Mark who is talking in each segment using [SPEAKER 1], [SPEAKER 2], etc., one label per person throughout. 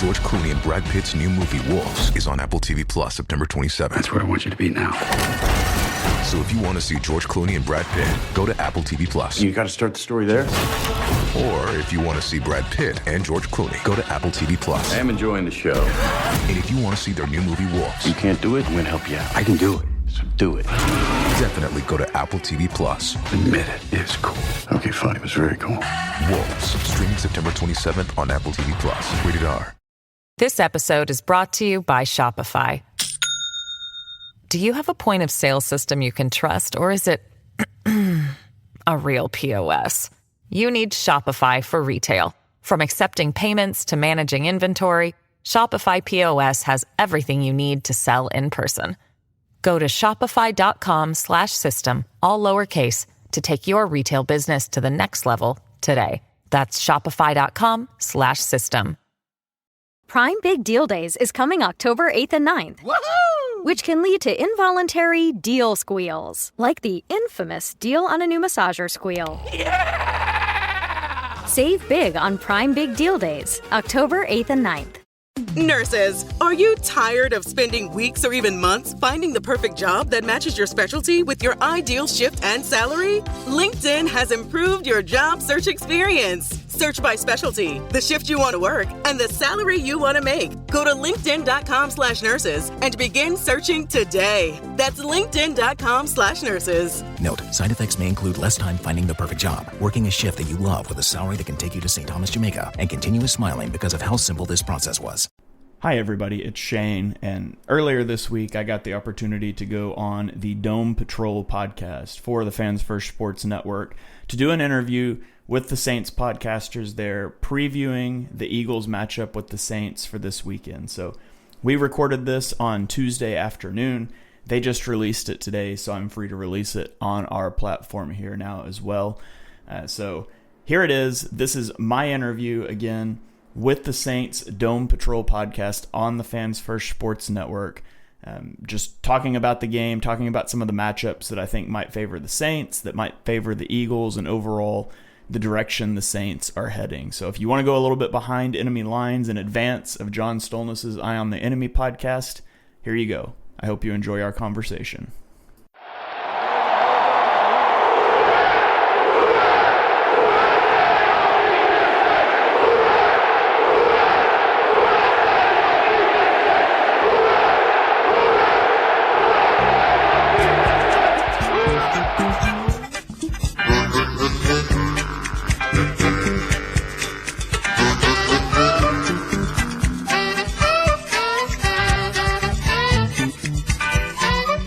[SPEAKER 1] George Clooney and Brad Pitt's new movie, Wolves, is on Apple TV Plus September 27th.
[SPEAKER 2] That's where I want you to be now.
[SPEAKER 1] So if you want to see George Clooney and Brad Pitt, go to Apple TV Plus.
[SPEAKER 2] You got to start the story there.
[SPEAKER 1] Or if you want to see Brad Pitt and George Clooney, go to Apple TV Plus.
[SPEAKER 2] I am enjoying the show.
[SPEAKER 1] And if you want to see their new movie, Wolves,
[SPEAKER 2] You can't do it, I'm going to help you out. I can do it, so do it.
[SPEAKER 1] definitely go to Apple TV Plus.
[SPEAKER 2] Admit it, it's cool. Okay, fine, it was very cool.
[SPEAKER 1] Wolves, streaming September 27th on Apple TV Plus. Rated R.
[SPEAKER 3] This episode is brought to you by Shopify. Do you have a point of sale system you can trust, or is it a real POS? You need Shopify for retail. From accepting payments to managing inventory, Shopify POS has everything you need to sell in person. Go to shopify.com/system, all lowercase, to take your retail business to the next level today. That's shopify.com/system.
[SPEAKER 4] Prime Big Deal Days is coming October 8th and 9th. Woohoo! Which can lead to involuntary deal squeals, like the infamous deal on a new massager squeal. Yeah! Save big on Prime Big Deal Days, October 8th and 9th.
[SPEAKER 5] Nurses, are you tired of spending weeks or even months finding the perfect job that matches your specialty with your ideal shift and salary? LinkedIn has improved your job search experience. Search by specialty, the shift you want to work, and the salary you want to make. Go to linkedin.com/nurses and begin searching today. That's linkedin.com/nurses.
[SPEAKER 6] Note, side effects may include less time finding the perfect job, working a shift that you love with a salary that can take you to St. Thomas, Jamaica, and continuous smiling because of how simple this process was.
[SPEAKER 7] Hi everybody, it's Shane, and earlier this week I got the opportunity to go on the Dome Patrol podcast for the Fans First Sports Network to do an interview with the Saints podcasters there, previewing the Eagles matchup with the Saints for this weekend. So we recorded this on Tuesday afternoon. They just released it today, so I'm free to release it on our platform here now as well. So here it is. This is my interview again with the Saints Dome Patrol podcast on the Fans First Sports Network. Just talking about the game, talking about some of the matchups that I think might favor the Saints, that might favor the Eagles, and overall the direction the Saints are heading. So if you want to go a little bit behind enemy lines in advance of John Stolnis's Eye on the Enemy podcast, here you go. I hope you enjoy our conversation.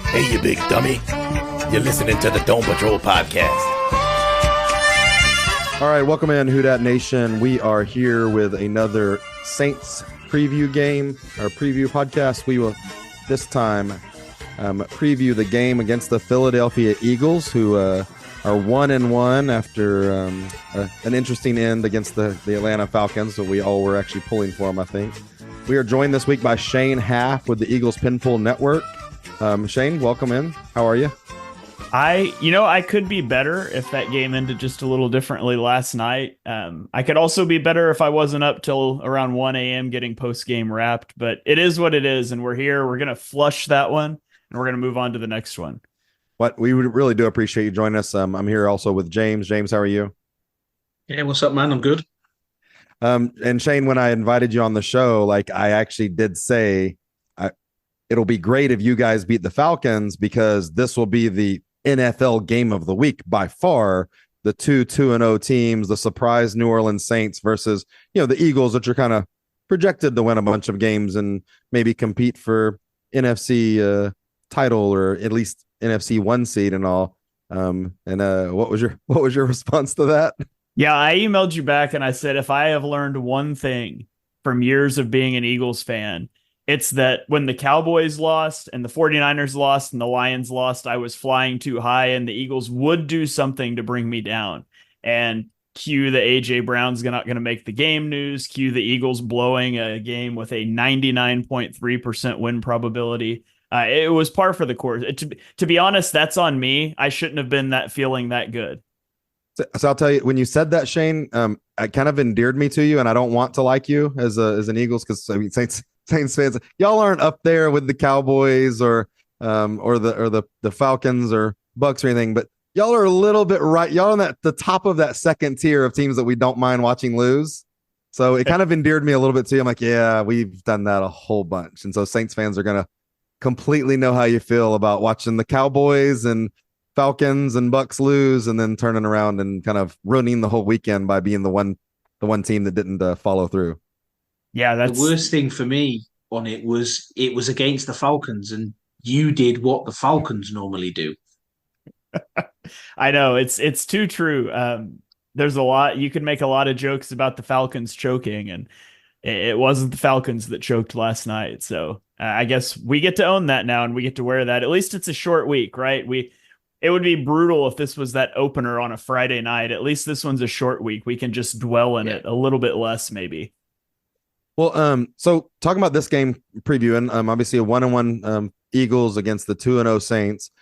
[SPEAKER 8] Hey, you big dummy. You're listening to the Dome Patrol podcast.
[SPEAKER 9] All right, welcome in, Who Dat Nation. We are here with another Saints preview game, our preview podcast. We will this time preview the game against the Philadelphia Eagles, who are 1-1 after an interesting end against the Atlanta Falcons. So we all were actually pulling for them, I think. We are joined this week by Shane Haff with the Eagles Pinpool Network. Shane, welcome in. How are you?
[SPEAKER 7] I could be better if that game ended just a little differently last night. I could also be better if I wasn't up till around 1 a.m. getting post-game wrapped, but it is what it is, and we're here. We're going to flush that one, and we're going to move on to the next one.
[SPEAKER 9] We really do appreciate you joining us. I'm here also with James. James, how are you?
[SPEAKER 10] Yeah, what's up, man? I'm good.
[SPEAKER 9] And Shane, when I invited you on the show, I actually did say it'll be great if you guys beat the Falcons, because this will be the NFL game of the week by far. The 2-0 teams, the surprise New Orleans Saints versus, the Eagles, which are kind of projected to win a bunch of games and maybe compete for NFC title, or at least NFC 1 seed and all. What was your response to that?
[SPEAKER 7] Yeah, I emailed you back and I said, if I have learned one thing from years of being an Eagles fan, it's that when the Cowboys lost and the 49ers lost and the Lions lost, I was flying too high and the Eagles would do something to bring me down. And cue the A.J. Brown's not going to make the game news, cue the Eagles blowing a game with a 99.3% win probability. It was par for the course. To be honest, that's on me. I shouldn't have been feeling that good.
[SPEAKER 9] So I'll tell you, when you said that, Shane, it kind of endeared me to you, and I don't want to like you as an Eagles, because I mean Saints fans, y'all aren't up there with the Cowboys or the Falcons or Bucks or anything, but y'all are a little bit right. Y'all on the top of that second tier of teams that we don't mind watching lose. So it kind of endeared me a little bit to you. I'm like, yeah, we've done that a whole bunch. And so Saints fans are going to completely know how you feel about watching the Cowboys and Falcons and Bucks lose and then turning around and kind of ruining the whole weekend by being the one team that didn't follow through.
[SPEAKER 10] Yeah, the worst thing for me on it was against the Falcons, and you did what the Falcons normally do.
[SPEAKER 7] I know it's too true. There's a lot, you can make a lot of jokes about the Falcons choking, and it wasn't the Falcons that choked last night. So I guess we get to own that now, and we get to wear that. At least it's a short week, right? It would be brutal if this was that opener on a Friday night. At least this one's a short week. We can just dwell in it a little bit less, maybe.
[SPEAKER 9] Well, so talking about this game previewing, obviously a 1-1 Eagles against the 2-0 Saints.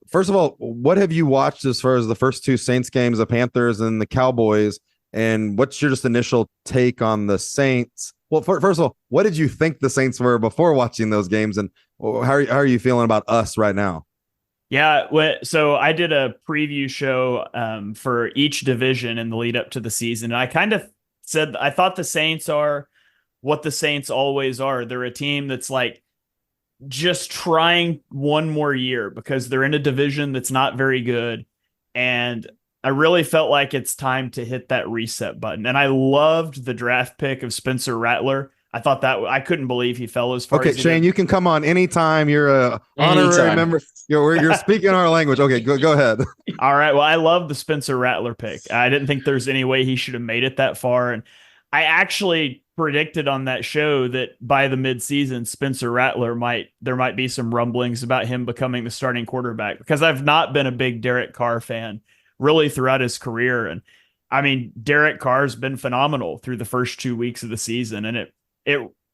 [SPEAKER 9] First of all, what have you watched as far as the first two Saints games, the Panthers and the Cowboys? And what's your just initial take on the Saints? Well, first of all, what did you think the Saints were before watching those games? And how are you feeling about us right now?
[SPEAKER 7] Yeah, so I did a preview show for each division in the lead up to the season. And I kind of said, I thought the Saints are what the Saints always are. They're a team that's like just trying one more year because they're in a division that's not very good. And I really felt like it's time to hit that reset button. And I loved the draft pick of Spencer Rattler. I thought that I couldn't believe he fell as far as he
[SPEAKER 9] Shane,
[SPEAKER 7] did.
[SPEAKER 9] you can come on anytime. You're a honorary member. You're speaking our language. Okay, go ahead.
[SPEAKER 7] All right. Well, I love the Spencer Rattler pick. I didn't think there's any way he should have made it that far. And I actually predicted on that show that by the midseason, Spencer Rattler there might be some rumblings about him becoming the starting quarterback, because I've not been a big Derek Carr fan really throughout his career. And I mean, Derek Carr's been phenomenal through the first 2 weeks of the season. And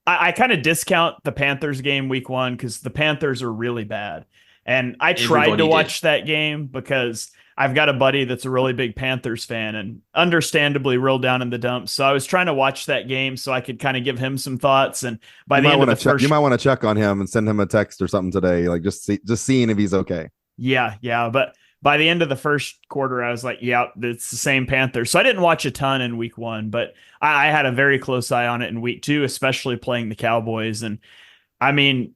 [SPEAKER 7] I kind of discount the Panthers game week 1 because the Panthers are really bad. And I tried to watch that game because I've got a buddy that's a really big Panthers fan and understandably real down in the dumps. So I was trying to watch that game so I could kind of give him some thoughts. And by the end of the first,
[SPEAKER 9] you might want to check on him and send him a text or something today, like just seeing if he's okay.
[SPEAKER 7] Yeah. But by the end of the first quarter, I was like, yeah, it's the same Panthers. So I didn't watch a ton in week 1, but I had a very close eye on it in week 2, especially playing the Cowboys. And I mean,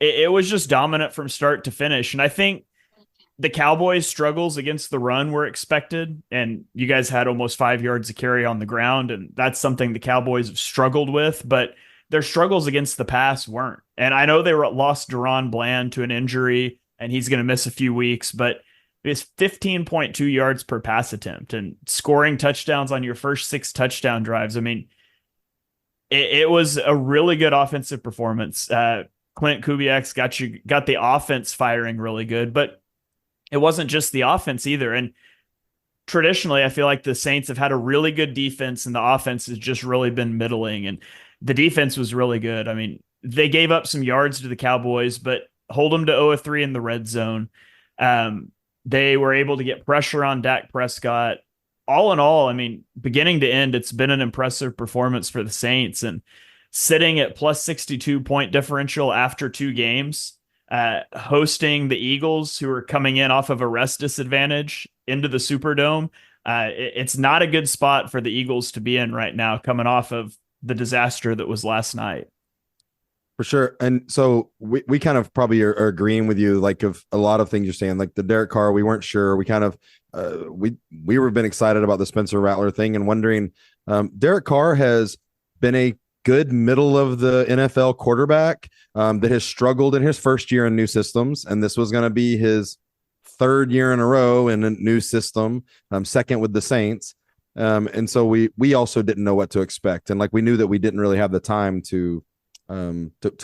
[SPEAKER 7] it was just dominant from start to finish. And I think the Cowboys' struggles against the run were expected, and you guys had almost 5 yards of carry on the ground, and that's something the Cowboys have struggled with, but their struggles against the pass weren't. And I know they lost Deron Bland to an injury, and he's going to miss a few weeks, but it's 15.2 yards per pass attempt and scoring touchdowns on your first 6 touchdown drives. I mean, it was a really good offensive performance. Clint Kubiak's got the offense firing really good, but it wasn't just the offense either. And traditionally, I feel like the Saints have had a really good defense and the offense has just really been middling. And the defense was really good. I mean, they gave up some yards to the Cowboys, but hold them to 0-3 in the red zone. They were able to get pressure on Dak Prescott. All in all, I mean, beginning to end, it's been an impressive performance for the Saints. And sitting at plus 62 point differential after 2 games, hosting the Eagles, who are coming in off of a rest disadvantage into the Superdome. It's not a good spot for the Eagles to be in right now, coming off of the disaster that was last night.
[SPEAKER 9] For sure. And so we kind of probably are agreeing with you, like of a lot of things you're saying, like the Derek Carr, we weren't sure. We kind of, we were been excited about the Spencer Rattler thing and wondering, Derek Carr has been a good middle of the NFL quarterback that has struggled in his first year in new systems. And this was going to be his 3rd year in a row in a new system, second with the Saints. And so we also didn't know what to expect. And like, we knew that we didn't really have the time to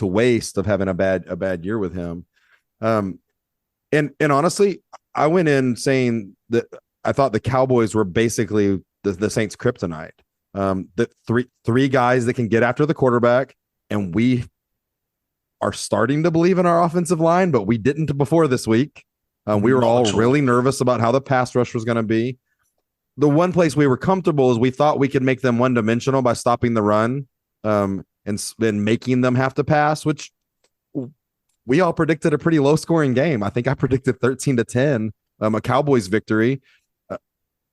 [SPEAKER 9] waste of having a bad year with him. And honestly, I went in saying that I thought the Cowboys were basically the Saints' kryptonite. That three guys that can get after the quarterback, and we are starting to believe in our offensive line, but we didn't before this week. We were all really nervous about how the pass rush was going to be. the one place we were comfortable is we thought we could make them one-dimensional by stopping the run, and making them have to pass, which we all predicted a pretty low-scoring game. I think I predicted 13-10, a Cowboys victory.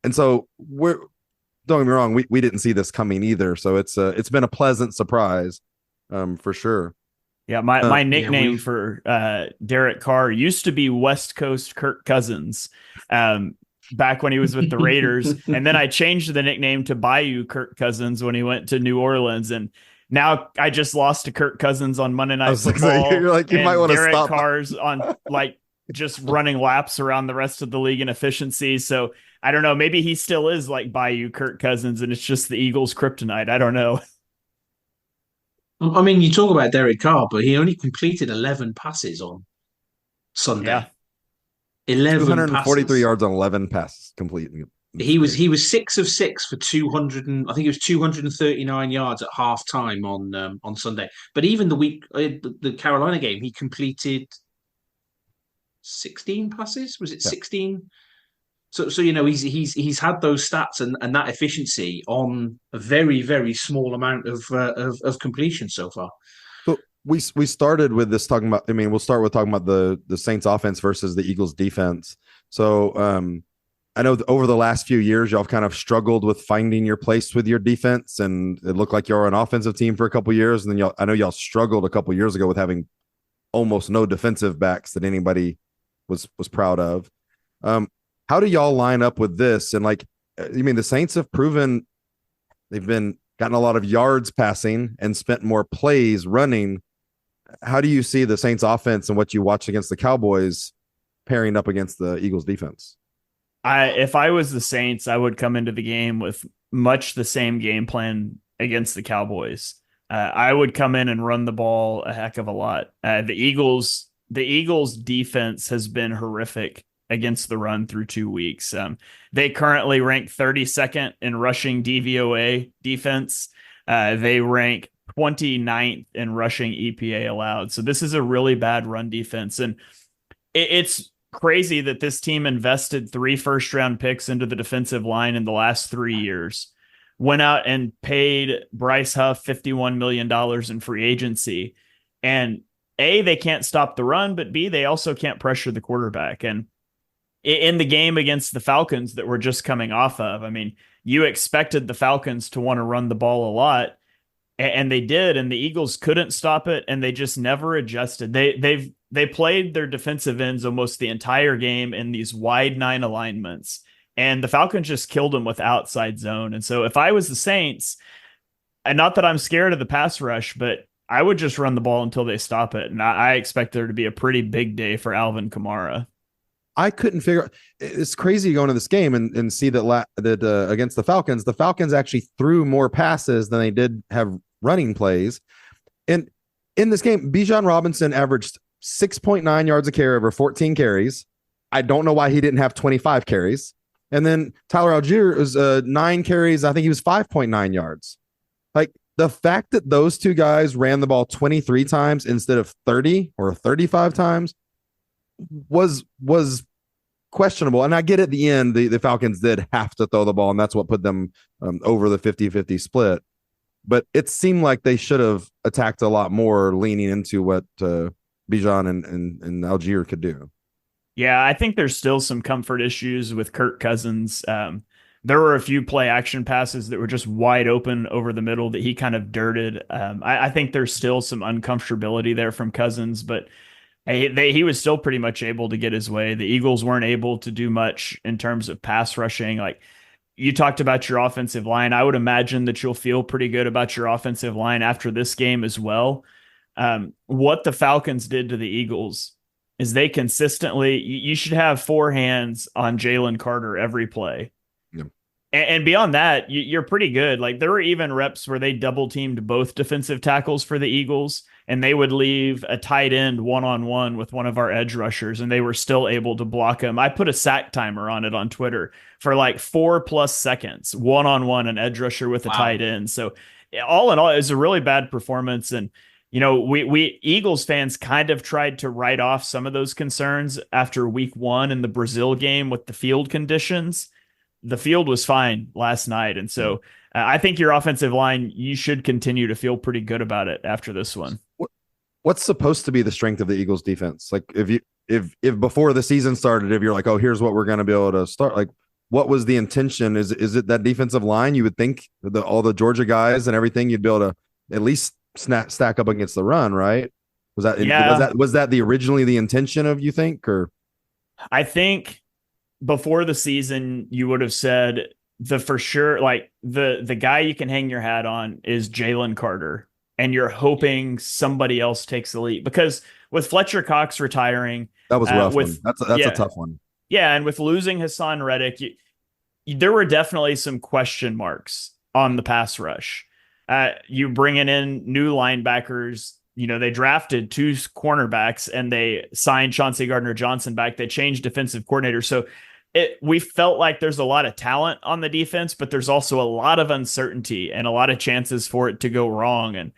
[SPEAKER 9] And so don't get me wrong, we didn't see this coming either. So it's been a pleasant surprise, for sure.
[SPEAKER 7] Yeah, my nickname for Derek Carr used to be West Coast Kirk Cousins, back when he was with the Raiders, and then I changed the nickname to Bayou Kirk Cousins when he went to New Orleans, and now I just lost to Kirk Cousins on Monday Night Football.
[SPEAKER 9] You're like, you might want to stop.
[SPEAKER 7] Derek Carr's on just running laps around the rest of the league in efficiency. So I don't know. Maybe he still is like Bayou Kirk Cousins, and it's just the Eagles' kryptonite. I don't know.
[SPEAKER 10] I mean, you talk about Derek Carr, but he only completed 11 passes on Sunday.
[SPEAKER 7] Yeah.
[SPEAKER 10] 11
[SPEAKER 9] 243
[SPEAKER 10] passes.
[SPEAKER 9] yards on 11 passes complete.
[SPEAKER 10] He was 6 of 6 for 200. I think it was 239 yards at halftime on Sunday. But even the Carolina game, he completed 16 passes. Was it 16? So he's had those stats and that efficiency on a very, very small amount of completion so far.
[SPEAKER 9] But we started with this talking about. I mean, we'll start with talking about the Saints offense versus the Eagles defense. So I know over the last few years, y'all have kind of struggled with finding your place with your defense, and it looked like you're an offensive team for a couple of years, and then I know y'all struggled a couple of years ago with having almost no defensive backs that anybody was proud of. How do y'all line up with this? And the Saints have proven they've gotten a lot of yards passing and spent more plays running. How do you see the Saints offense and what you watched against the Cowboys pairing up against the Eagles defense?
[SPEAKER 7] If I was the Saints, I would come into the game with much the same game plan against the Cowboys. I would come in and run the ball a heck of a lot. The Eagles defense has been horrific against the run through 2 weeks. They currently rank 32nd in rushing DVOA defense. They rank 29th in rushing EPA allowed. So this is a really bad run defense. And it's crazy that this team invested 3 first-round picks into the defensive line in the last 3 years, went out and paid Bryce Huff $51 million in free agency. And A, they can't stop the run, but B, they also can't pressure the quarterback. And in the game against the Falcons that we're just coming off of, I mean, you expected the Falcons to want to run the ball a lot, and they did, and the Eagles couldn't stop it, and they just never adjusted. They played their defensive ends almost the entire game in these wide 9 alignments, and the Falcons just killed them with outside zone. And so if I was the Saints, and not that I'm scared of the pass rush, but I would just run the ball until they stop it, and I expect there to be a pretty big day for Alvin Kamara.
[SPEAKER 9] I couldn't figure out. It's crazy going to this game and see that against the Falcons actually threw more passes than they did have running plays. And in this game, Bijan Robinson averaged 6.9 yards a carry over 14 carries. I don't know why he didn't have 25 carries. And then Tyler Algier was 9 carries. I think he was 5.9 yards. Like, the fact that those two guys ran the ball 23 times instead of 30 or 35 times was questionable. And I get at the end, the Falcons did have to throw the ball, and that's what put them over the 50-50 split. But it seemed like they should have attacked a lot more, leaning into what Bijan and Algier could do.
[SPEAKER 7] Yeah, I think there's still some comfort issues with Kirk Cousins. There were a few play action passes that were just wide open over the middle that he kind of dirted. I think there's still some uncomfortability there from Cousins, but he was still pretty much able to get his way. The Eagles weren't able to do much in terms of pass rushing. Like, you talked about your offensive line. I would imagine that you'll feel pretty good about your offensive line after this game as well. What the Falcons did to the Eagles is they consistently, you should have 4 hands on Jalen Carter every play.
[SPEAKER 9] Yeah.
[SPEAKER 7] And beyond that, you're pretty good. Like, there were even reps where they double teamed both defensive tackles for the Eagles, and they would leave a tight end one-on-one with one of our edge rushers, and they were still able to block him. I put a sack timer on it on Twitter for like 4+ seconds, one-on-one, an edge rusher with a tight end. So all in all, it was a really bad performance. And, we Eagles fans kind of tried to write off some of those concerns after week 1 in the Brazil game with the field conditions. the field was fine last night. And so I think your offensive line, you should continue to feel pretty good about it after this one.
[SPEAKER 9] What's supposed to be the strength of the Eagles defense? Like if before the season started, if you're like, oh, here's what we're going to be able to start, like what was the intention? Is it that defensive line? You would think all the Georgia guys and everything, you'd be able to at least stack up against the run, right? Was that originally the intention of, you think? Or
[SPEAKER 7] I think before the season, you would have said for sure, like the guy you can hang your hat on is Jalen Carter, and you're hoping somebody else takes the lead, because with Fletcher Cox retiring,
[SPEAKER 9] that was rough. That's a tough one.
[SPEAKER 7] Yeah, and with losing Hassan Reddick, there were definitely some question marks on the pass rush. You bringing in new linebackers. They drafted 2 cornerbacks and they signed Chauncey Gardner-Johnson back. They changed defensive coordinator. So we felt like there's a lot of talent on the defense, but there's also a lot of uncertainty and a lot of chances for it to go wrong. And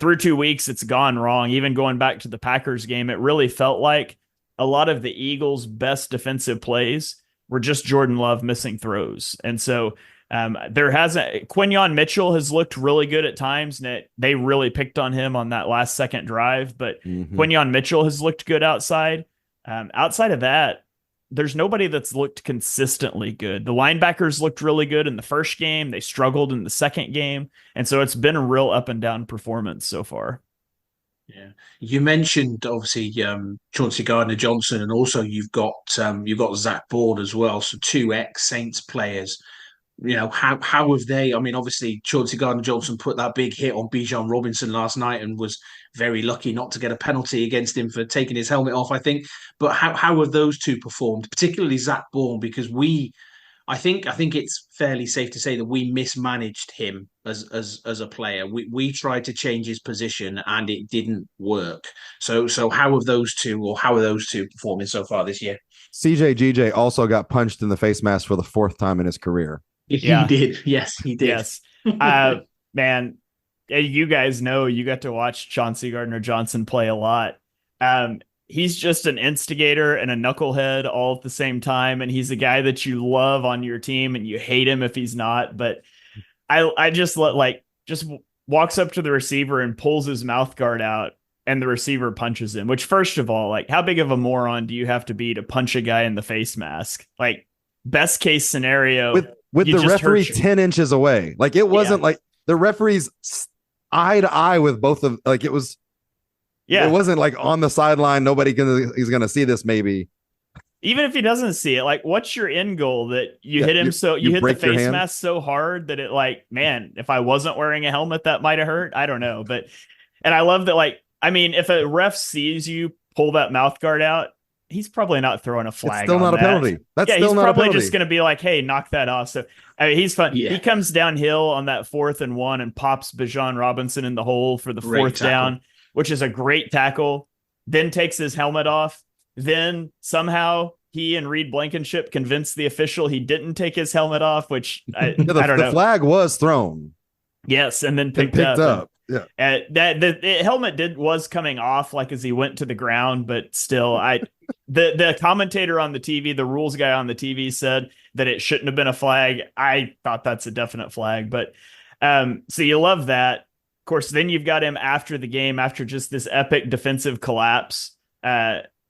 [SPEAKER 7] through 2 weeks, it's gone wrong. Even going back to the Packers game, it really felt like a lot of the Eagles' best defensive plays were just Jordan Love missing throws. And so Quinyon Mitchell has looked really good at times, and they really picked on him on that last second drive, but Quinyon Mitchell has looked good outside. Outside of that, there's nobody that's looked consistently good. The linebackers looked really good in the first game. They struggled in the second game. And so it's been a real up and down performance so far.
[SPEAKER 10] Yeah, you mentioned obviously Chauncey Gardner-Johnson, and also you've got Zach Bourne as well. So 2 ex-Saints players. How have they? I mean, obviously Chauncey Gardner-Johnson put that big hit on Bijan Robinson last night and was very lucky not to get a penalty against him for taking his helmet off, I think. But how have those 2 performed, particularly Zach Bourne? Because I think it's fairly safe to say that we mismanaged him as a player. We tried to change his position and it didn't work. So how are those two performing so far this year?
[SPEAKER 9] CJ GJ also got punched in the face mask for the 4th time in his career.
[SPEAKER 10] Yeah. He did. Yes, he did.
[SPEAKER 7] Yes. Man, you guys know you got to watch Chauncey Gardner-Johnson play a lot. He's just an instigator and a knucklehead all at the same time. And he's a guy that you love on your team and you hate him if he's not. But I just walks up to the receiver and pulls his mouth guard out, and the receiver punches him, which, first of all, like, how big of a moron do you have to be to punch a guy in the face mask? Like, best case scenario
[SPEAKER 9] with the referee 10 inches away. Like, it wasn't like the referee's eye to eye with both of, like, it was, it wasn't like on the sideline. He's going to see this maybe.
[SPEAKER 7] Even if he doesn't see it, like, what's your end goal? That you hit him you hit the face mask so hard that it, like, man, if I wasn't wearing a helmet, that might have hurt. I don't know. And I love that, like, I mean, if a ref sees you pull that mouth guard out, he's probably not throwing a flag.
[SPEAKER 9] It's still not a penalty.
[SPEAKER 7] He's probably just going to be like, hey, knock that off. So I mean, he's fun. Yeah. He comes downhill on that 4th and 1 and pops Bijan Robinson in the hole for the 4th down, which is a great tackle. Then takes his helmet off. Then somehow he and Reed Blankenship convinced the official he didn't take his helmet off, which I don't know.
[SPEAKER 9] The flag was thrown.
[SPEAKER 7] Yes, and then picked up.
[SPEAKER 9] Yeah,
[SPEAKER 7] the helmet was coming off, like, as he went to the ground, but still, the commentator on the TV, the rules guy on the TV, said that it shouldn't have been a flag. I thought that's a definite flag, but so you love that. Of course, then you've got him after the game, after just this epic defensive collapse,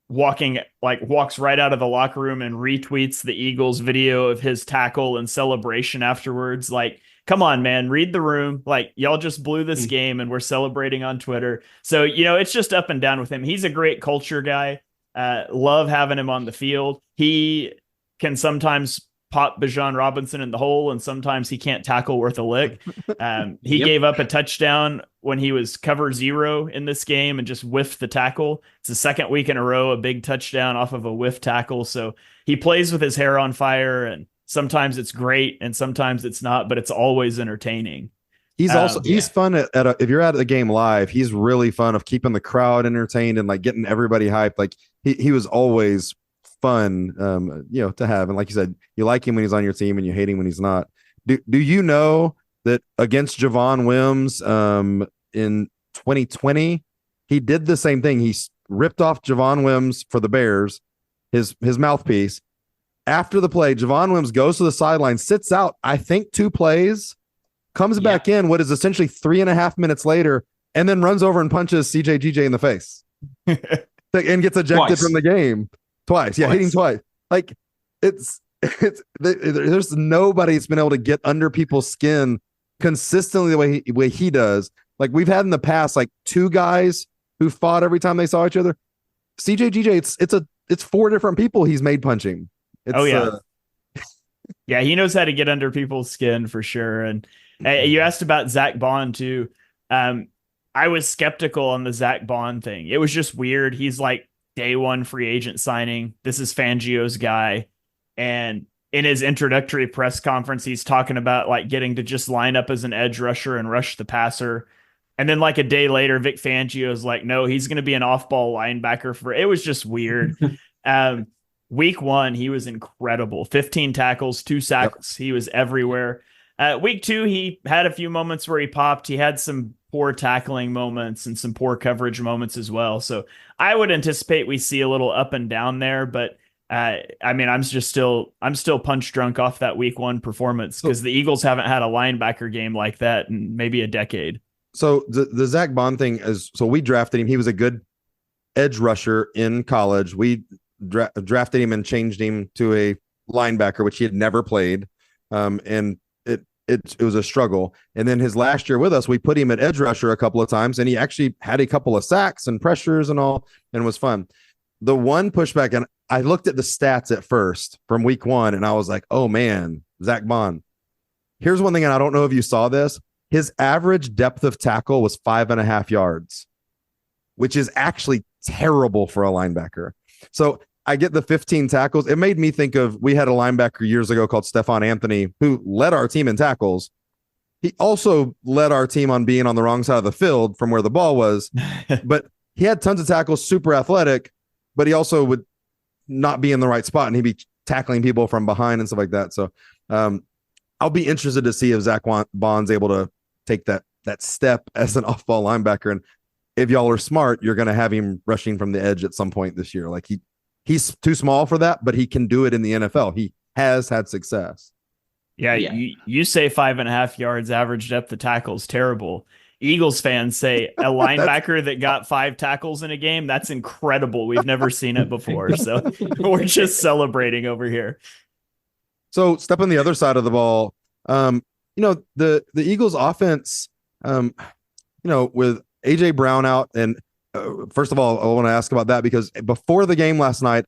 [SPEAKER 7] walks right out of the locker room and retweets the Eagles video of his tackle and celebration afterwards. Like, come on, man, read the room. Like, y'all just blew this game and we're celebrating on Twitter. So, it's just up and down with him. He's a great culture guy. Love having him on the field. He can sometimes pop Bijan Robinson in the hole, and sometimes he can't tackle worth a lick. He gave up a touchdown when he was cover 0 in this game and just whiffed the tackle. It's the 2nd week in a row, a big touchdown off of a whiff tackle. So he plays with his hair on fire, and sometimes it's great and sometimes it's not, but it's always entertaining.
[SPEAKER 9] He's fun if you're at the game live, he's really fun of keeping the crowd entertained and, like, getting everybody hyped. Like, he was always fun, to have. And like you said, you like him when he's on your team and you hate him when he's not. Do you know that against Javon Wims in 2020, he did the same thing? He ripped off Javon Wims for the Bears, his mouthpiece, after the play, Javon Williams goes to the sideline, sits out, I think 2 plays, comes back in what is essentially 3.5 minutes later, and then runs over and punches CJ GJ in the face and gets ejected from the game twice. Yeah, hitting twice. Like there's nobody that's been able to get under people's skin consistently the way he does. Like we've had in the past, like 2 guys who fought every time they saw each other. CJ GJ, it's 4 different people he's made punching.
[SPEAKER 7] Yeah, he knows how to get under people's skin for sure. And you asked about Zach Bond too. I was skeptical on the Zach Bond thing. It was just weird. He's like day 1 free agent signing. This is Fangio's guy. And in his introductory press conference, he's talking about like getting to just line up as an edge rusher and rush the passer. And then like a day later, Vic Fangio is like, no, he's going to be an off-ball linebacker. It was just weird. Week 1, he was incredible. 15 tackles, 2 sacks. He was everywhere. Week 2, he had a few moments where he popped. He had some poor tackling moments and some poor coverage moments as well. So I would anticipate we see a little up and down there, but I mean, I'm still punch drunk off that week 1 performance because the Eagles haven't had a linebacker game like that in maybe a decade.
[SPEAKER 9] So the Zach Bond thing is, so we drafted him. He was a good edge rusher in college. We drafted him and changed him to a linebacker, which he had never played. And it was a struggle. And then his last year with us, we put him at edge rusher a couple of times, and he actually had a couple of sacks and pressures and all, and was fun. The one pushback, and I looked at the stats at first from week 1, and I was like, oh man, Zach Bond. Here's one thing, and I don't know if you saw this. His average depth of tackle was 5.5 yards, which is actually terrible for a linebacker. So I get the 15 tackles. It made me think of, we had a linebacker years ago called Stephon Anthony who led our team in tackles. He also led our team on being on the wrong side of the field from where the ball was, but he had tons of tackles, super athletic, but he also would not be in the right spot, and he'd be tackling people from behind and stuff like that. So I'll be interested to see if Zach Bond's able to take that step as an off-ball linebacker. And if y'all are smart, you're going to have him rushing from the edge at some point this year. Like he's too small for that, but he can do it in the NFL. He has had success.
[SPEAKER 7] Yeah. You say 5.5 yards average depth of tackle is terrible. Eagles fans say a linebacker that got 5 tackles in a game, that's incredible. We've never seen it before. So we're just celebrating over here.
[SPEAKER 9] So step on the other side of the ball. The Eagles offense, with AJ Brown out, and first of all, I want to ask about that because before the game last night,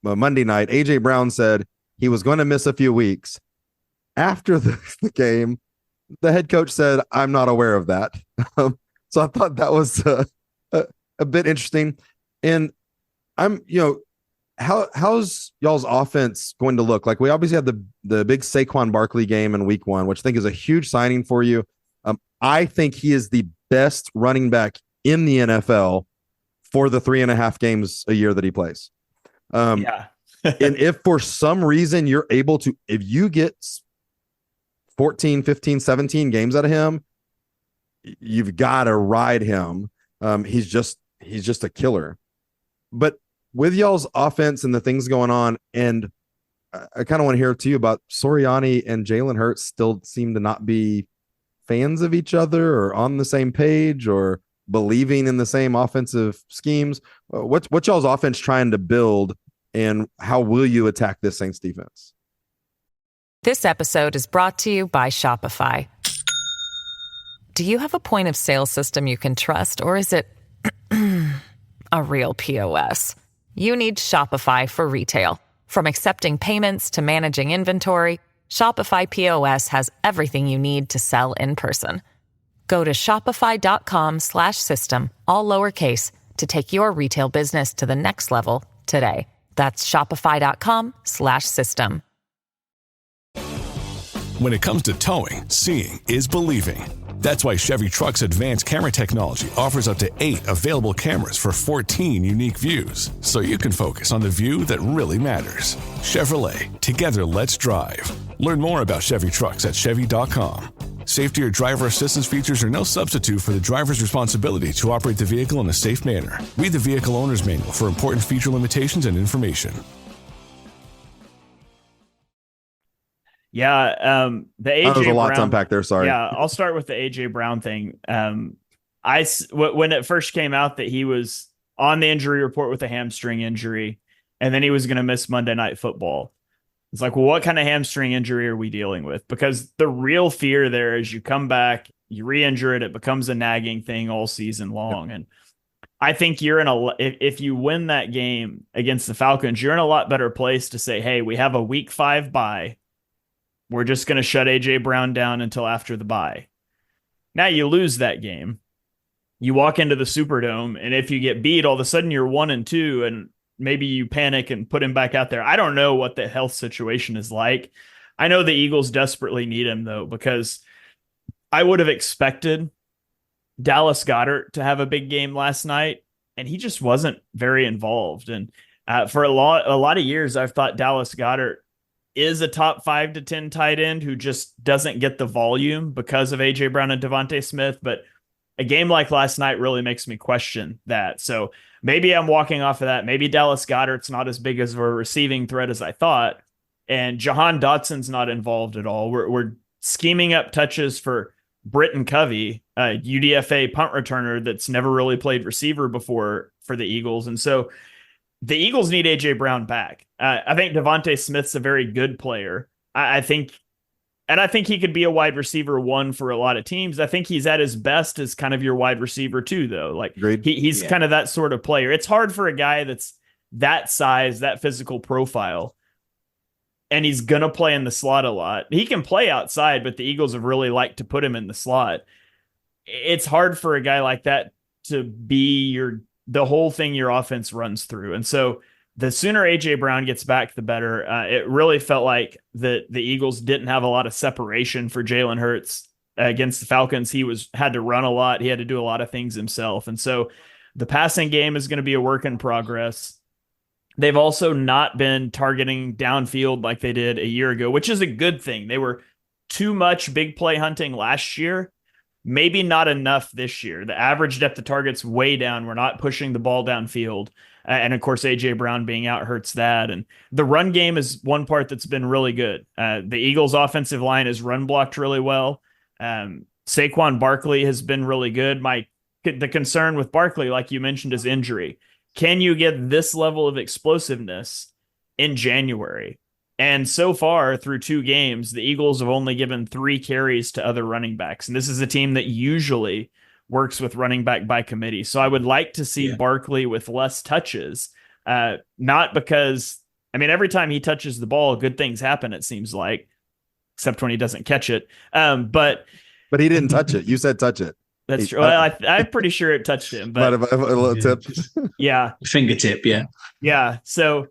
[SPEAKER 9] Monday night, AJ Brown said he was going to miss a few weeks. After the game, the head coach said, I'm not aware of that. So I thought that was a bit interesting. And how's y'all's offense going to look? Like, we obviously had the big Saquon Barkley game in week 1, which I think is a huge signing for you. I think he is the best running back in the NFL for the 3.5 games a year that he plays. And if for some reason you're able to, if you get 14, 15, 17 games out of him, you've got to ride him. He's just a killer. But with y'all's offense and the things going on, and I kind of want to hear too about Sirianni and Jalen Hurts still seem to not be fans of each other or on the same page or believing in the same offensive schemes. What y'all's offense trying to build, and how will you attack this Saints defense?
[SPEAKER 3] This episode is brought to you by Shopify. Do you have a point of sale system you can trust, or is it a real POS? You need Shopify for retail. From accepting payments to managing inventory, Shopify POS has everything you need to sell in person. Go to shopify.com/system, all lowercase, to take your retail business to the next level today. That's shopify.com/system.
[SPEAKER 11] When it comes to towing, seeing is believing. That's why Chevy Truck's advanced camera technology offers up to 8 available cameras for 14 unique views, so you can focus on the view that really matters. Chevrolet, together let's drive. Learn more about Chevy Trucks at Chevy.com. Safety or driver assistance features are no substitute for the driver's responsibility to operate the vehicle in a safe manner. Read the vehicle owner's manual for important feature limitations and information.
[SPEAKER 7] Yeah, the AJ
[SPEAKER 9] There's a lot to
[SPEAKER 7] Brown
[SPEAKER 9] unpack there. Sorry.
[SPEAKER 7] Yeah, I'll start with the AJ Brown thing. When it first came out that he was on the injury report with a hamstring injury, and then he was going to miss Monday Night Football. It's like, well, what kind of hamstring injury are we dealing with? Because the real fear there is you come back, you re-injure it, it becomes a nagging thing all season long. And I think you're if you win that game against the Falcons, you're in a lot better place to say, hey, we have a week 5 bye. We're just going to shut AJ Brown down until after the bye. Now you lose that game. You walk into the Superdome, and if you get beat, all of a sudden you're 1-2, and maybe you panic and put him back out there. I don't know what the health situation is like. I know the Eagles desperately need him, though, because I would have expected Dallas Goedert to have a big game last night, and he just wasn't very involved. And for a lot of years, I've thought Dallas Goedert is a top 5 to 10 tight end who just doesn't get the volume because of AJ Brown and Devontae Smith. But a game like last night really makes me question that. So maybe I'm walking off of that. Maybe Dallas Goedert's not as big as of a receiving threat as I thought. And Jahan Dotson's not involved at all. We're scheming up touches for Britton Covey, a UDFA punt returner that's never really played receiver before for the Eagles. And so the Eagles need AJ Brown back. I think Devontae Smith's a very good player. I think he could be a wide receiver 1 for a lot of teams. I think he's at his best as kind of your wide receiver 2, though. Like he's kind of that sort of player. It's hard for a guy that's that size, that physical profile, and he's going to play in the slot a lot. He can play outside, but the Eagles have really liked to put him in the slot. It's hard for a guy like that to be the whole thing your offense runs through. And so the sooner AJ Brown gets back, the better. It really felt like the Eagles didn't have a lot of separation for Jalen Hurts against the Falcons. He had to run a lot. He had to do a lot of things himself. And so the passing game is going to be a work in progress. They've also not been targeting downfield like they did a year ago, which is a good thing. They were too much big play hunting last year. Maybe not enough this year. The average depth of target's way down. We're not pushing the ball downfield. And of course, AJ Brown being out hurts that. And the run game is one part that's been really good. The Eagles offensive line has run blocked really well. Saquon Barkley has been really good. The concern with Barkley, like you mentioned, is injury. Can you get this level of explosiveness in January? And so far, through 2 games, the Eagles have only given 3 carries to other running backs. And this is a team that usually works with running back by committee. So I would like to see Barkley with less touches. Not because, every time he touches the ball, good things happen, it seems like, except when he doesn't catch it. But
[SPEAKER 9] he didn't touch it. You said touch it.
[SPEAKER 7] That's true. Well, I'm pretty sure it touched him. But
[SPEAKER 9] a little tip.
[SPEAKER 7] Yeah.
[SPEAKER 10] Fingertip, yeah.
[SPEAKER 7] Yeah. So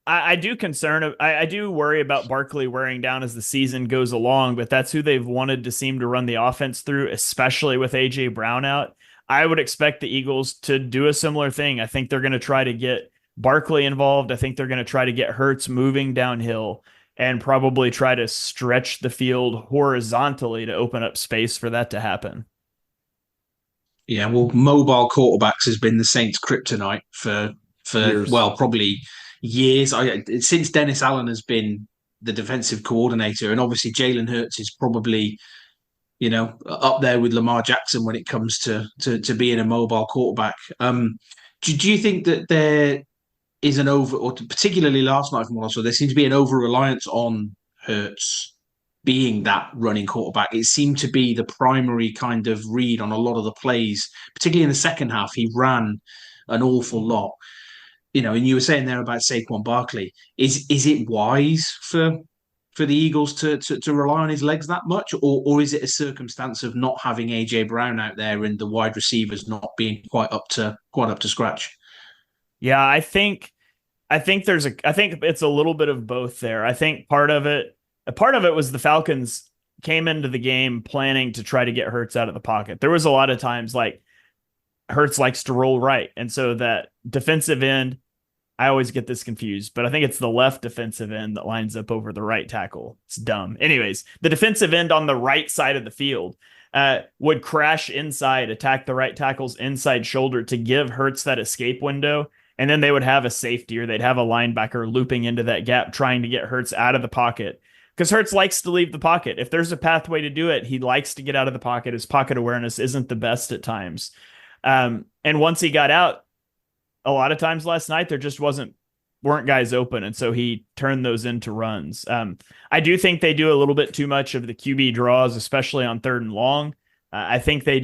[SPEAKER 7] I do worry about Barkley wearing down as the season goes along, but that's who they've wanted to seem to run the offense through, especially with AJ Brown out. I would expect the Eagles to do a similar thing. I think they're going to try to get Barkley involved. I think they're going to try to get Hurts moving downhill and probably try to stretch the field horizontally to open up space for that to happen.
[SPEAKER 10] Yeah, well, mobile quarterbacks has been the Saints' kryptonite for years. Well, probably years. Since Dennis Allen has been the defensive coordinator, and obviously Jalen Hurts is probably, up there with Lamar Jackson when it comes to being a mobile quarterback. Do you think that there is particularly last night from what I saw, there seems to be an over-reliance on Hurts being that running quarterback? It seemed to be the primary kind of read on a lot of the plays, particularly in the second half. He ran an awful lot. And you were saying there about Saquon Barkley. Is it wise for the Eagles to rely on his legs that much, or is it a circumstance of not having AJ Brown out there and the wide receivers not being quite up to scratch?
[SPEAKER 7] Yeah, I think it's a little bit of both there. I think part of it was the Falcons came into the game planning to try to get Hurts out of the pocket. There was a lot of times like Hurts likes to roll right, and so that defensive end, I always get this confused, but I think it's the left defensive end that lines up over the right tackle. It's dumb. Anyways, the defensive end on the right side of the field would crash inside, attack the right tackle's inside shoulder to give Hurts that escape window, and then they would have a safety or they'd have a linebacker looping into that gap trying to get Hurts out of the pocket. because Hurts likes to leave the pocket. If there's a pathway to do it, he likes to get out of the pocket. His pocket awareness isn't the best at times. And once he got out, a lot of times last night, there just weren't guys open. And so he turned those into runs. I do think they do a little bit too much of the QB draws, especially on 3rd and long. I think they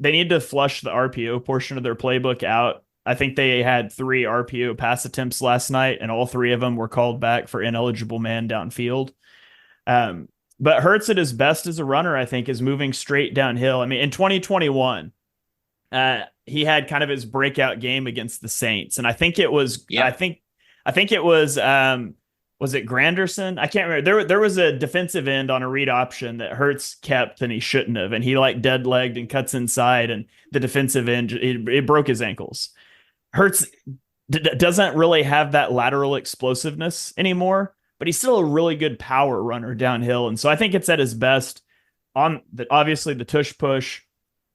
[SPEAKER 7] need to flush the RPO portion of their playbook out. I think they had 3 RPO pass attempts last night, and all 3 of them were called back for ineligible man downfield. But Hurts at his best as a runner, I think, is moving straight downhill. I mean, in 2021, he had kind of his breakout game against the Saints. And I think it was, I think it was it Granderson? I can't remember. There was a defensive end on a read option that Hurts kept and he shouldn't have. And he like dead legged and cuts inside, and the defensive end, it broke his ankles. Hurts doesn't really have that lateral explosiveness anymore, but he's still a really good power runner downhill. And so I think it's at his best on obviously the tush push,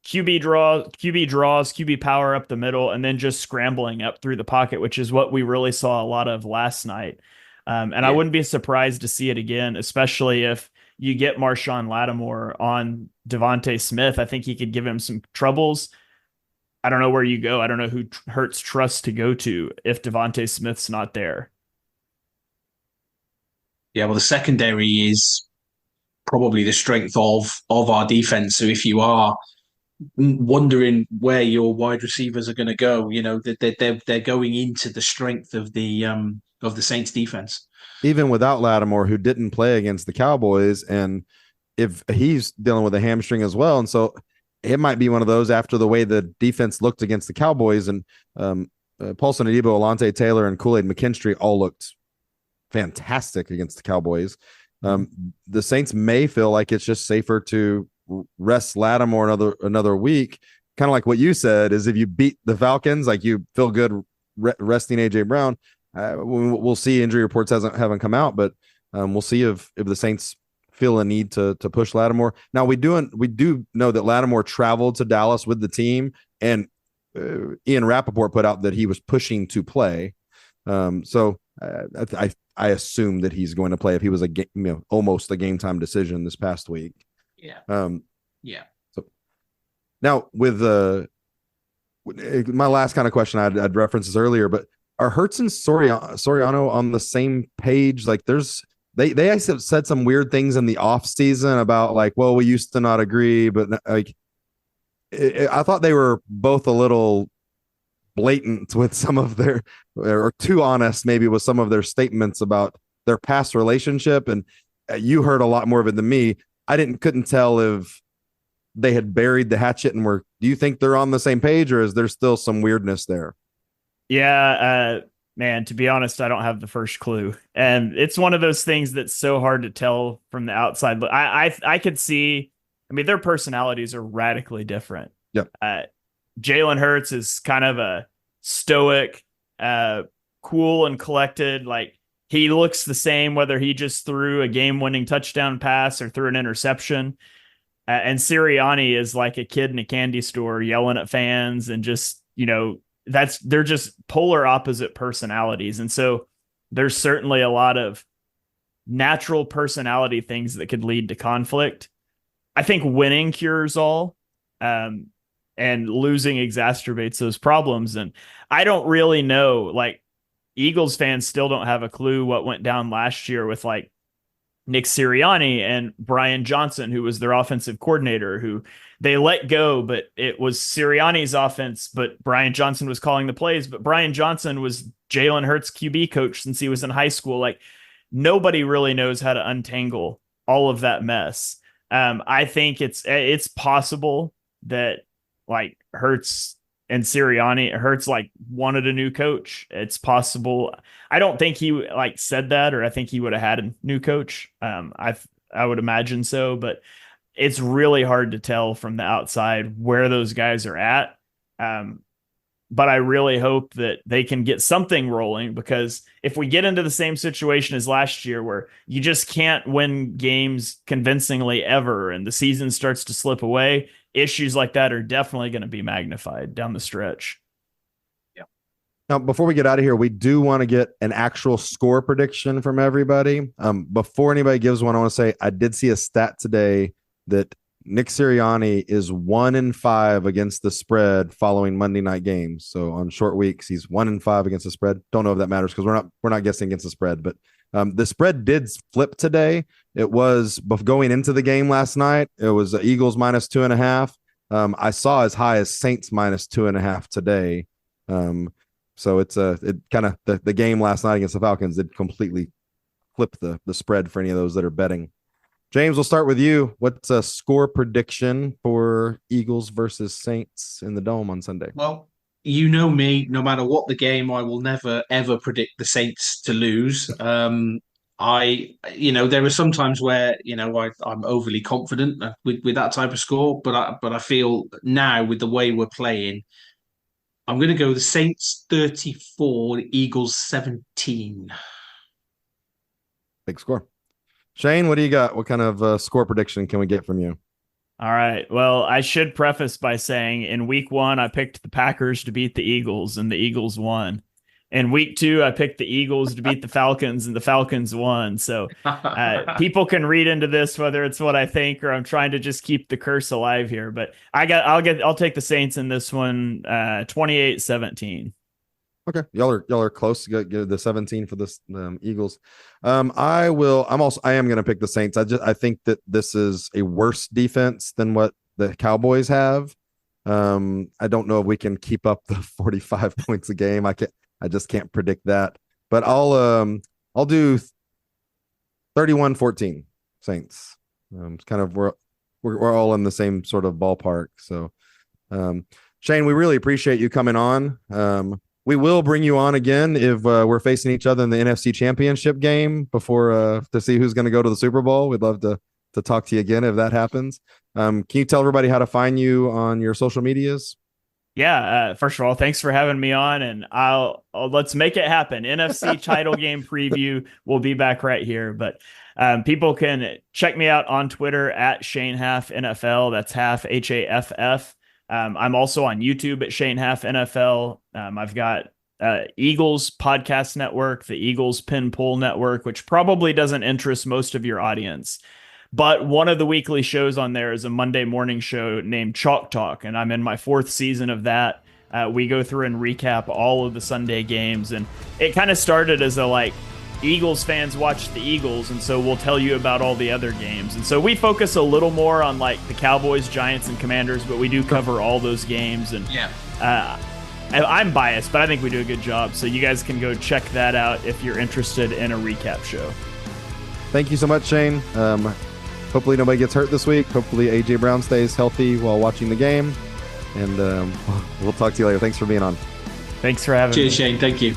[SPEAKER 7] QB draws, QB power up the middle, and then just scrambling up through the pocket, which is what we really saw a lot of last night. I wouldn't be surprised to see it again, especially if you get Marshawn Lattimore on Devontae Smith. I think he could give him some troubles. I don't know where you go. I don't know who Hurts trusts to go to if Devontae Smith's not there.
[SPEAKER 10] Yeah, well, the secondary is probably the strength of our defense. So if you are wondering where your wide receivers are going to go, they're going into the strength of the Saints defense.
[SPEAKER 9] Even without Lattimore, who didn't play against the Cowboys, and if he's dealing with a hamstring as well, and so it might be one of those after the way the defense looked against the Cowboys, and Paulson Adebo, Alontae Taylor, and Kool-Aid McKinstry all looked fantastic against the Cowboys. The Saints may feel like it's just safer to rest Lattimore another week, kind of like what you said, is if you beat the Falcons, like you feel good resting AJ Brown. We'll see. Injury reports haven't come out, but we'll see if the Saints feel a need to push Lattimore. Now we do know that Lattimore traveled to Dallas with the team, and Ian Rappaport put out that he was pushing to play. So I assume that he's going to play if he was almost a game time decision this past week.
[SPEAKER 10] Yeah.
[SPEAKER 9] So now with my last kind of question, I'd referenced this earlier, but are Hurts and Soriano on the same page? Like they said some weird things in the off season about like, well, we used to not agree, but like I thought they were both a little blatant with some of their, or too honest maybe with some of their statements about their past relationship. And you heard a lot more of it than me. I couldn't tell if they had buried the hatchet and do you think they're on the same page, or is there still some weirdness there?
[SPEAKER 7] Yeah, man, to be honest, I don't have the first clue. And it's one of those things that's so hard to tell from the outside. But I could see, I mean, their personalities are radically different.
[SPEAKER 9] Yep.
[SPEAKER 7] Jalen Hurts is kind of a stoic, cool and collected. Like he looks the same, whether he just threw a game-winning touchdown pass or threw an interception. And Sirianni is like a kid in a candy store yelling at fans and just, they're just polar opposite personalities. And so there's certainly a lot of natural personality things that could lead to conflict. I think winning cures all, and losing exacerbates those problems. And I don't really know, like Eagles fans still don't have a clue what went down last year with like Nick Sirianni and Brian Johnson, who was their offensive coordinator, who they let go, but it was Sirianni's offense, but Brian Johnson was calling the plays. But Brian Johnson was Jalen Hurts' QB coach since he was in high school. Like nobody really knows how to untangle all of that mess. I think it's possible that like Hurts and Hurts like wanted a new coach. It's possible. I don't think he like said that, or I think he would have had a new coach. I would imagine so, but it's really hard to tell from the outside where those guys are at. But I really hope that they can get something rolling, because if we get into the same situation as last year where you just can't win games convincingly ever and the season starts to slip away, issues like that are definitely going to be magnified down the stretch.
[SPEAKER 9] Now, before we get out of here, we do want to get an actual score prediction from everybody. Before anybody gives one, I want to say I did see a stat today that Nick Sirianni is 1-5 against the spread following Monday night games. So on short weeks, he's 1-5 against the spread. Don't know if that matters because we're not guessing against the spread, but the spread did flip today. It was going into the game last night. It was Eagles -2.5. I saw as high as Saints -2.5 today. So it kind of the game last night against the Falcons did completely flip the spread for any of those that are betting. James, we'll start with you. What's a score prediction for Eagles versus Saints in the Dome on Sunday?
[SPEAKER 10] Well, you know me, no matter what the game, I will never, ever predict the Saints to lose. There are some times where, I'm overly confident with that type of score, but I feel now with the way we're playing, I'm going to go the Saints 34, Eagles 17.
[SPEAKER 9] Big score. Shane, what do you got? What kind of score prediction can we get from you?
[SPEAKER 7] All right. Well, I should preface by saying in week 1, I picked the Packers to beat the Eagles, and the Eagles won. In week 2, I picked the Eagles to beat the Falcons, and the Falcons won. So people can read into this whether it's what I think or I'm trying to just keep the curse alive here. But I'll take the Saints in this one, 28-17.
[SPEAKER 9] Okay, y'all are close to get the 17 for this Eagles. I am going to pick the Saints. I think that this is a worse defense than what the Cowboys have. I don't know if we can keep up the 45 points a game. I just can't predict that. But I'll do 31-14 Saints. Kind of we're all in the same sort of ballpark. So, Shane, we really appreciate you coming on. We will bring you on again if we're facing each other in the NFC Championship game before to see who's going to go to the Super Bowl. We'd love to talk to you again if that happens. Can you tell everybody how to find you on your social medias?
[SPEAKER 7] Yeah. First of all, thanks for having me on, and let's make it happen. NFC title game preview. We'll be back right here, but people can check me out on Twitter at Shane Haff NFL. That's Haff HAFF. I'm also on YouTube at Shane Haff NFL. I've got Eagles Podcast Network, the Eagles Pin Pull Network, which probably doesn't interest most of your audience. But one of the weekly shows on there is a Monday morning show named Chalk Talk, and I'm in my 4th season of that. We go through and recap all of the Sunday games, and it kind of started as Eagles fans watch the Eagles, and so we'll tell you about all the other games. And so we focus a little more on the Cowboys, Giants, and Commanders, but we do cover all those games. And I'm biased, but I think we do a good job. So you guys can go check that out if you're interested in a recap show.
[SPEAKER 9] Thank you so much, Shane. Hopefully nobody gets hurt this week. Hopefully A.J. Brown stays healthy while watching the game. And we'll talk to you later. Thanks for being on.
[SPEAKER 7] Thanks for having me.
[SPEAKER 10] Cheers, Shane. Thank you.